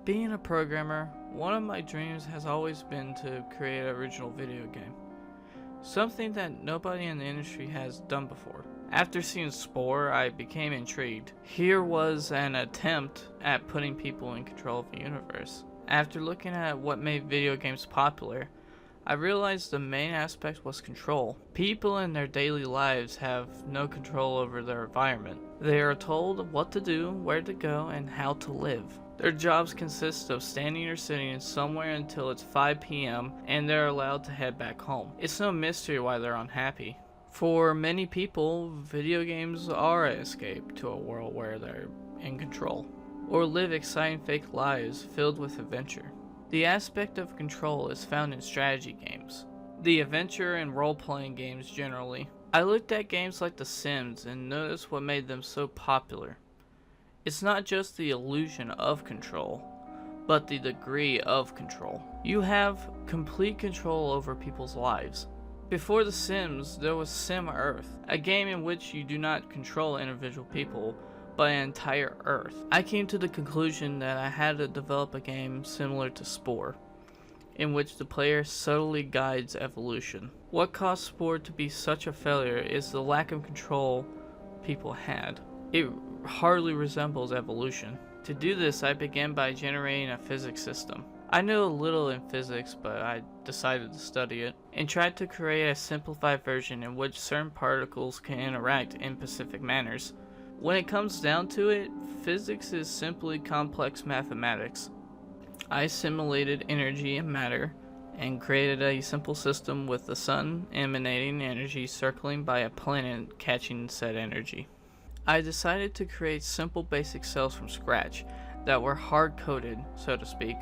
Being a programmer, one of my dreams has always been to create an original video game. Something that nobody in the industry has done before. After seeing Spore, I became intrigued. Here was an attempt at putting people in control of the universe. After looking at what made video games popular, I realized the main aspect was control. People in their daily lives have no control over their environment. They are told what to do, where to go, and how to live. Their jobs consist of standing or sitting somewhere until it's 5 p.m. and they're allowed to head back home. It's no mystery why they're unhappy. For many people, video games are an escape to a world where they're in control, or live exciting fake lives filled with adventure. The aspect of control is found in strategy games, the adventure and role-playing games generally. I looked at games like The Sims and noticed what made them so popular. It's not just the illusion of control, but the degree of control. You have complete control over people's lives. Before The Sims, there was Sim Earth, a game in which you do not control individual people, but an entire Earth. I came to the conclusion that I had to develop a game similar to Spore, in which the player subtly guides evolution. What caused Spore to be such a failure is the lack of control people had. It hardly resembles evolution. To do this, I began by generating a physics system. I know a little in physics, but I decided to study it, and tried to create a simplified version in which certain particles can interact in specific manners. When it comes down to it, physics is simply complex mathematics. I simulated energy and matter, and created a simple system with the sun emanating energy circling by a planet catching said energy. I decided to create simple basic cells from scratch that were hard-coded, so to speak,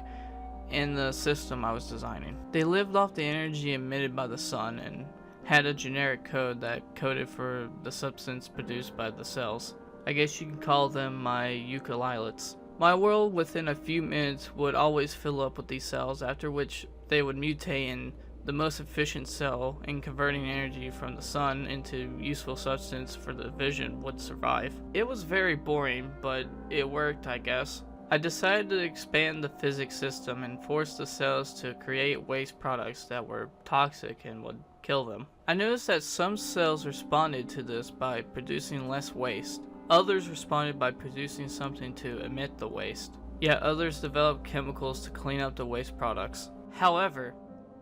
in the system I was designing. They lived off the energy emitted by the sun and had a generic code that coded for the substance produced by the cells. I guess you could call them my ukuleles. My world within a few minutes would always fill up with these cells, after which they would mutate in the most efficient cell in converting energy from the sun into useful substance for the vision would survive. It was very boring, but it worked, I guess. I decided to expand the physics system and force the cells to create waste products that were toxic and would kill them. I noticed that some cells responded to this by producing less waste. Others responded by producing something to emit the waste. Yet others developed chemicals to clean up the waste products. However,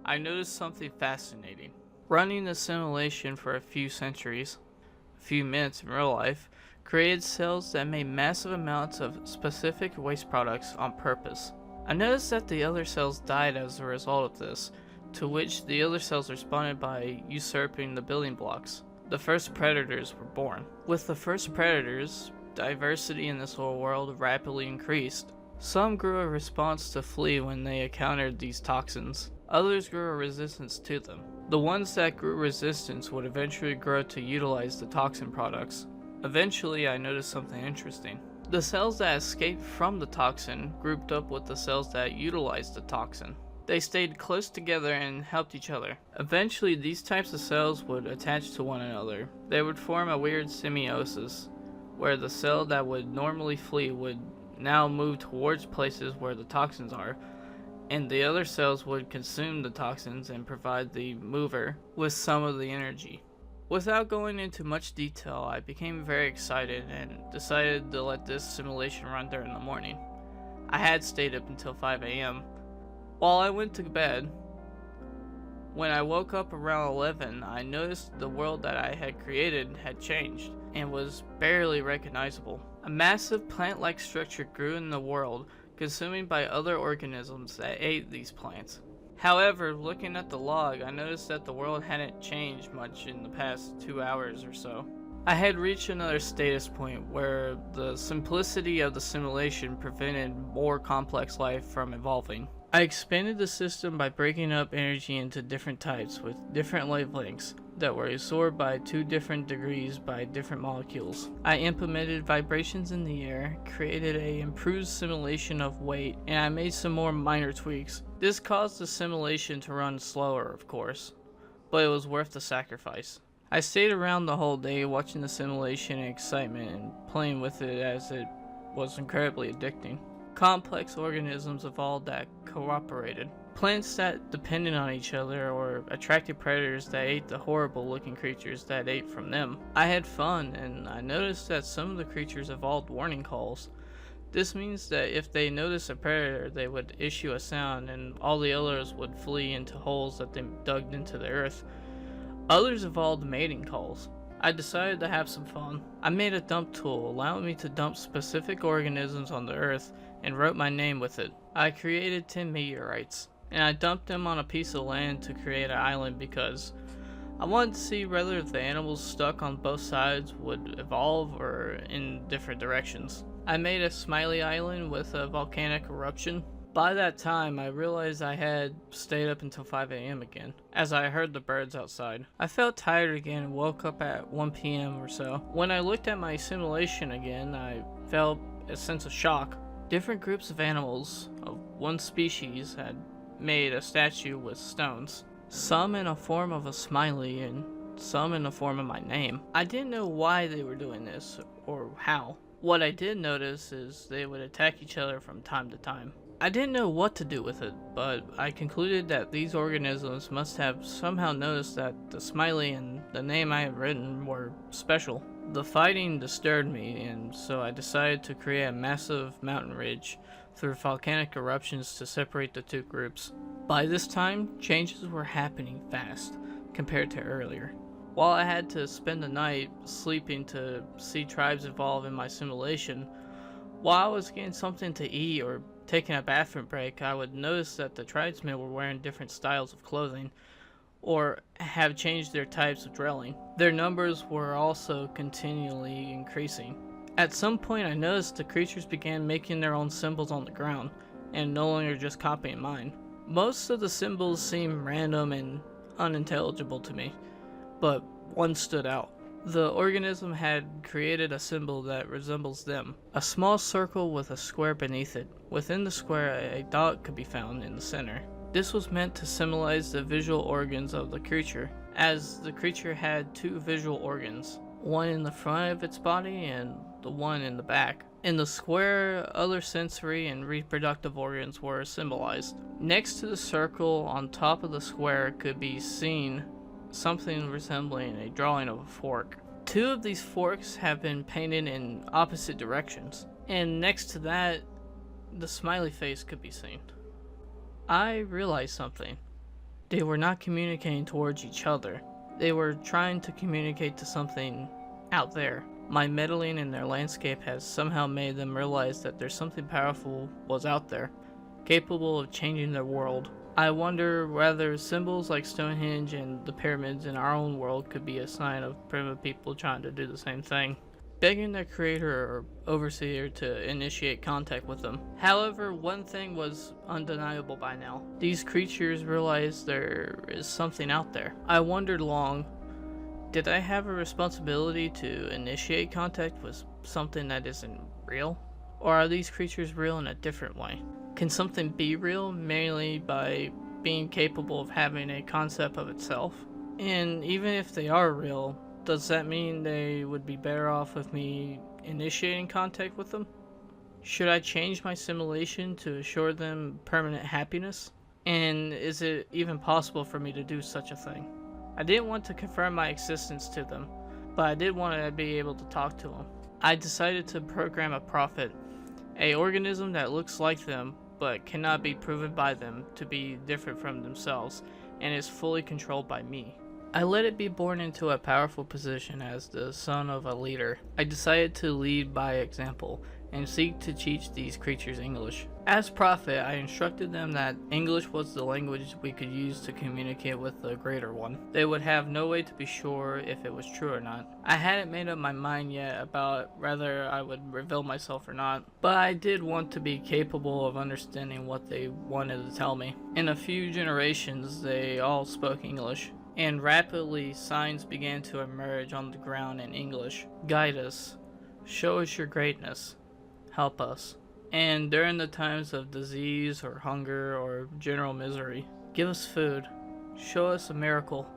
I noticed something fascinating. Running the simulation for a few centuries, a few minutes in real life, created cells that made massive amounts of specific waste products on purpose. I noticed that the other cells died as a result of this, to which the other cells responded by usurping the building blocks. The first predators were born. With the first predators, diversity in this whole world rapidly increased. Some grew a response to flee when they encountered these toxins. Others grew a resistance to them. The ones that grew resistance would eventually grow to utilize the toxin products. Eventually, I noticed something interesting. The cells that escaped from the toxin grouped up with the cells that utilized the toxin. They stayed close together and helped each other. Eventually, these types of cells would attach to one another. They would form a weird symbiosis, where the cell that would normally flee would now move towards places where the toxins are, and the other cells would consume the toxins and provide the mover with some of the energy. Without going into much detail, I became very excited and decided to let this simulation run during the morning. I had stayed up until 5 a.m. While I went to bed, when I woke up around 11, I noticed the world that I had created had changed and was barely recognizable. A massive plant-like structure grew in the world, consuming by other organisms that ate these plants. However, looking at the log, I noticed that the world hadn't changed much in the past 2 hours or so. I had reached another status point where the simplicity of the simulation prevented more complex life from evolving. I expanded the system by breaking up energy into different types with different wavelengths that were absorbed by 2 different degrees by different molecules. I implemented vibrations in the air, created a improved simulation of weight, and I made some more minor tweaks. This caused the simulation to run slower, of course, but it was worth the sacrifice. I stayed around the whole day watching the simulation in excitement and playing with it, as it was incredibly addicting. Complex organisms evolved that cooperated. Plants that depended on each other or attracted predators that ate the horrible looking creatures that ate from them. I had fun, and I noticed that some of the creatures evolved warning calls. This means that if they noticed a predator, they would issue a sound and all the others would flee into holes that they dug into the earth. Others evolved mating calls. I decided to have some fun. I made a dump tool allowing me to dump specific organisms on the earth and wrote my name with it. I created 10 meteorites, and I dumped them on a piece of land to create an island because I wanted to see whether the animals stuck on both sides would evolve or in different directions. I made a smiley island with a volcanic eruption. By that time, I realized I had stayed up until 5 a.m. again, as I heard the birds outside. I felt tired again and woke up at 1 p.m. or so. When I looked at my simulation again, I felt a sense of shock. Different groups of animals of one species had made a statue with stones, some in a form of a smiley and some in the form of my name. I didn't know why they were doing this or how. What I did notice is they would attack each other from time to time. I didn't know what to do with it, but I concluded that these organisms must have somehow noticed that the smiley and the name I had written were special. The fighting disturbed me, and so I decided to create a massive mountain ridge through volcanic eruptions to separate the two groups. By this time, changes were happening fast compared to earlier. While I had to spend the night sleeping to see tribes evolve in my simulation, while I was getting something to eat or taking a bathroom break, I would notice that the tribesmen were wearing different styles of clothing or have changed their types of drilling. Their numbers were also continually increasing. At some point, I noticed the creatures began making their own symbols on the ground and no longer just copying mine. Most of the symbols seemed random and unintelligible to me, but one stood out. The organism had created a symbol that resembles them. A small circle with a square beneath it. Within the square, a dot could be found in the center. This was meant to symbolize the visual organs of the creature, as the creature had two visual organs, one in the front of its body and the one in the back. In the square, other sensory and reproductive organs were symbolized. Next to the circle on top of the square could be seen something resembling a drawing of a fork. Two of these forks have been painted in opposite directions, and next to that, the smiley face could be seen. I realized something. They were not communicating towards each other. They were trying to communicate to something out there. My meddling in their landscape has somehow made them realize that there's something powerful was out there, capable of changing their world. I wonder whether symbols like Stonehenge and the pyramids in our own world could be a sign of primitive people trying to do the same thing, begging their creator or overseer to initiate contact with them. However, one thing was undeniable by now. These creatures realized there is something out there. I wondered long, did I have a responsibility to initiate contact with something that isn't real? Or are these creatures real in a different way? Can something be real merely by being capable of having a concept of itself? And even if they are real, does that mean they would be better off with me initiating contact with them? Should I change my simulation to assure them permanent happiness? And is it even possible for me to do such a thing? I didn't want to confirm my existence to them, but I did want to be able to talk to them. I decided to program a prophet, an organism that looks like them but cannot be proven by them to be different from themselves and is fully controlled by me. I let it be born into a powerful position as the son of a leader. I decided to lead by example and seek to teach these creatures English. As prophet, I instructed them that English was the language we could use to communicate with the greater one. They would have no way to be sure if it was true or not. I hadn't made up my mind yet about whether I would reveal myself or not, but I did want to be capable of understanding what they wanted to tell me. In a few generations, they all spoke English, and rapidly signs began to emerge on the ground in English. Guide us. Show us your greatness. Help us. And during the times of disease or hunger or general misery, give us food. Show us a miracle.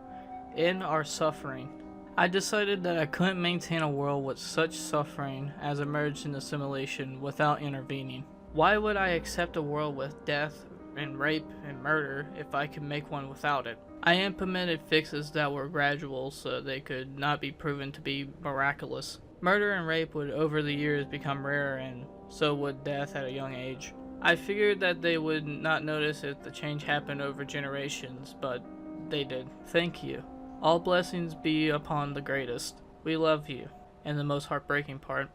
End our suffering. I decided that I couldn't maintain a world with such suffering as emerged in the simulation without intervening. Why would I accept a world with death and rape and murder if I could make one without it? I implemented fixes that were gradual so they could not be proven to be miraculous. Murder and rape would over the years become rarer, and so would death at a young age. I figured that they would not notice if the change happened over generations, but they did. Thank you. All blessings be upon the greatest. We love you. And the most heartbreaking part,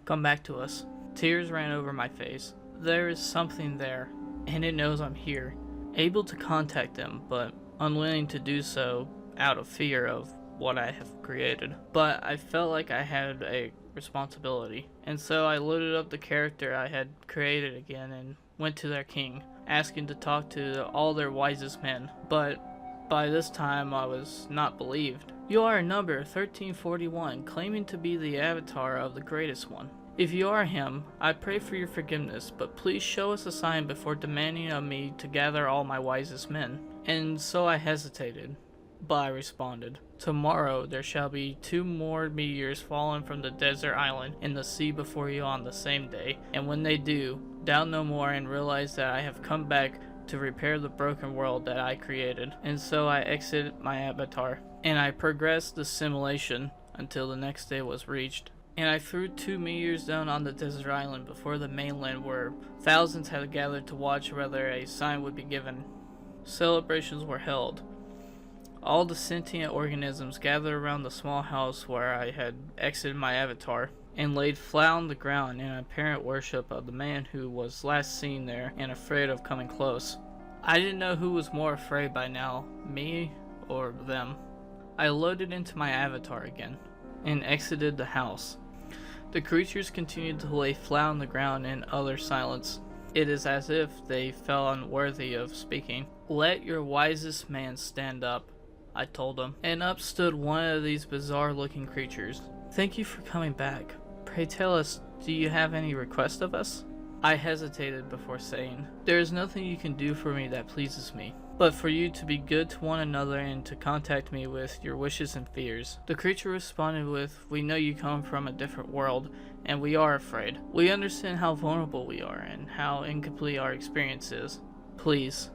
come back to us. Tears ran over my face. There is something there, and it knows I'm here, able to contact them, but unwilling to do so out of fear of what I have created. But I felt like I had a responsibility, and so I loaded up the character I had created again and went to their king, asking to talk to all their wisest men. But by this time I was not believed. You are a number 1341, claiming to be the avatar of the greatest one. If you are him, I pray for your forgiveness, but please show us a sign before demanding of me to gather all my wisest men. And so I hesitated, but I responded. Tomorrow there shall be 2 more meteors fallen from the desert island in the sea before you on the same day, and when they do, doubt no more and realize that I have come back to repair the broken world that I created. And so I exited my avatar, and I progressed the simulation until the next day was reached. And I threw 2 meteors down on the desert island before the mainland, where thousands had gathered to watch whether a sign would be given. Celebrations were held. All the sentient organisms gathered around the small house where I had exited my avatar, and laid flat on the ground in apparent worship of the man who was last seen there and afraid of coming close. I didn't know who was more afraid by now, me or them. I loaded into my avatar again and exited the house. The creatures continued to lay flat on the ground in utter silence. It is as if they felt unworthy of speaking. Let your wisest man stand up, I told them, and up stood one of these bizarre-looking creatures. Thank you for coming back. Pray tell us, do you have any request of us? I hesitated before saying, there is nothing you can do for me that pleases me, but for you to be good to one another and to contact me with your wishes and fears. The creature responded with, we know you come from a different world, and we are afraid. We understand how vulnerable we are and how incomplete our experience is. Please,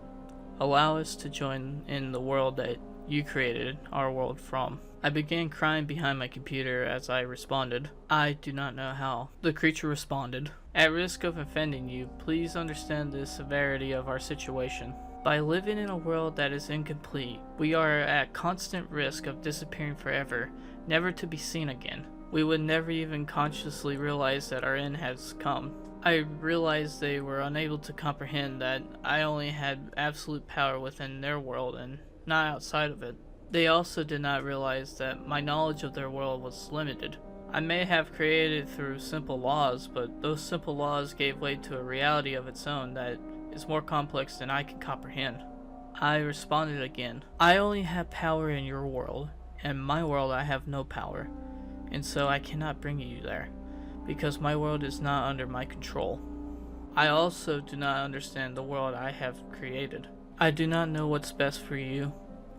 allow us to join in the world that you created our world from. I began crying behind my computer as I responded, I do not know how. The creature responded, at risk of offending you, please understand the severity of our situation. By living in a world that is incomplete, we are at constant risk of disappearing forever, never to be seen again. We would never even consciously realize that our end has come. I realized they were unable to comprehend that I only had absolute power within their world and not outside of it. They also did not realize that my knowledge of their world was limited. I may have created it through simple laws, but those simple laws gave way to a reality of its own that is more complex than I can comprehend. I responded again. I only have power in your world, and my world I have no power, and so I cannot bring you there, because my world is not under my control. I also do not understand the world I have created. I do not know what's best for you,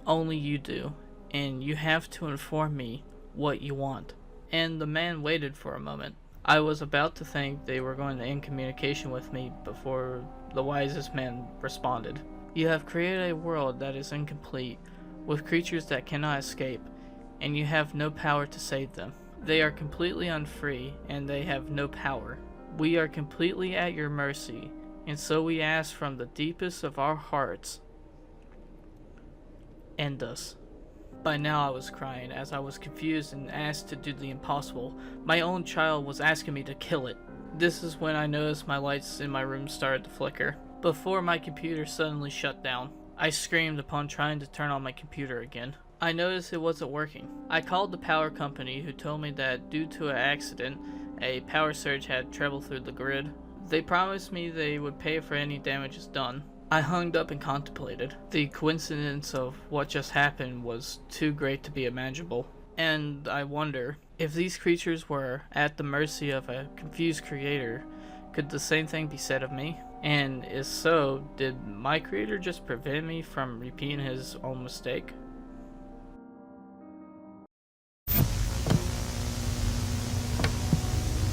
only you do, and you have to inform me what you want. And the man waited for a moment. I was about to think they were going to end communication with me before the wisest man responded. You have created a world that is incomplete, with creatures that cannot escape, and you have no power to save them. They are completely unfree, and they have no power. We are completely at your mercy, and so we ask from the deepest of our hearts, end us. By now I was crying as I was confused and asked to do the impossible. My own child was asking me to kill it. This is when I noticed my lights in my room started to flicker, before my computer suddenly shut down. I screamed upon trying to turn on my computer again. I noticed it wasn't working. I called the power company, who told me that due to an accident, a power surge had traveled through the grid. They promised me they would pay for any damages done. I hung up and contemplated. The coincidence of what just happened was too great to be imaginable. And I wonder, if these creatures were at the mercy of a confused creator, could the same thing be said of me? And if so, did my creator just prevent me from repeating his own mistake?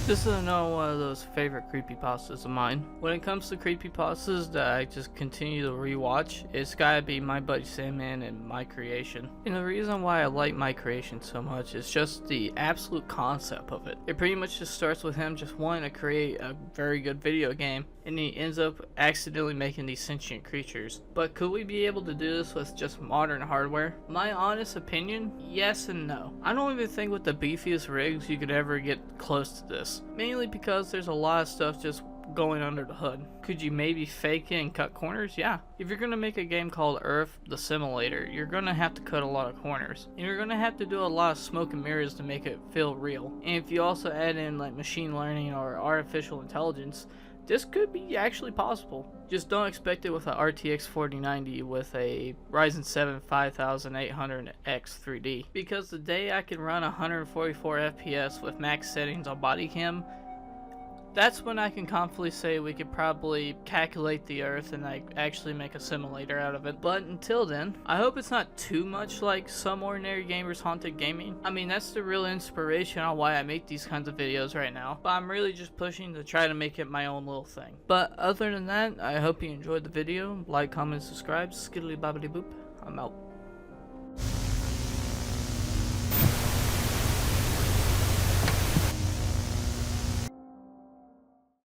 This is another one of those favorite creepypastas of mine. When it comes to creepypastas that I just continue to rewatch, it's gotta be My Buddy Sandman and My Creation. And the reason why I like My Creation so much is just the absolute concept of it. It pretty much just starts with him just wanting to create a very good video game, and he ends up accidentally making these sentient creatures. But could we be able to do this with just modern hardware? My honest opinion, yes and no. I don't even think with the beefiest rigs you could ever get close to this. Mainly because there's a lot of stuff just going under the hood. Could you maybe fake it and cut corners? Yeah. If you're gonna make a game called Earth the Simulator, you're gonna have to cut a lot of corners. And you're gonna have to do a lot of smoke and mirrors to make it feel real. And if you also add in like machine learning or artificial intelligence, this could be actually possible. Just don't expect it with a RTX 4090 with a Ryzen 7 5800X 3D. Because the day I can run 144 FPS with max settings on body cam, that's when I can confidently say we could probably calculate the Earth and like actually make a simulator out of it. But until then, I hope it's not too much like Some Ordinary Gamers Haunted Gaming. I mean, that's the real inspiration on why I make these kinds of videos right now. But I'm really just pushing to try to make it my own little thing. But other than that, I hope you enjoyed the video. Like, comment, subscribe. Skiddly bobbity boop. I'm out.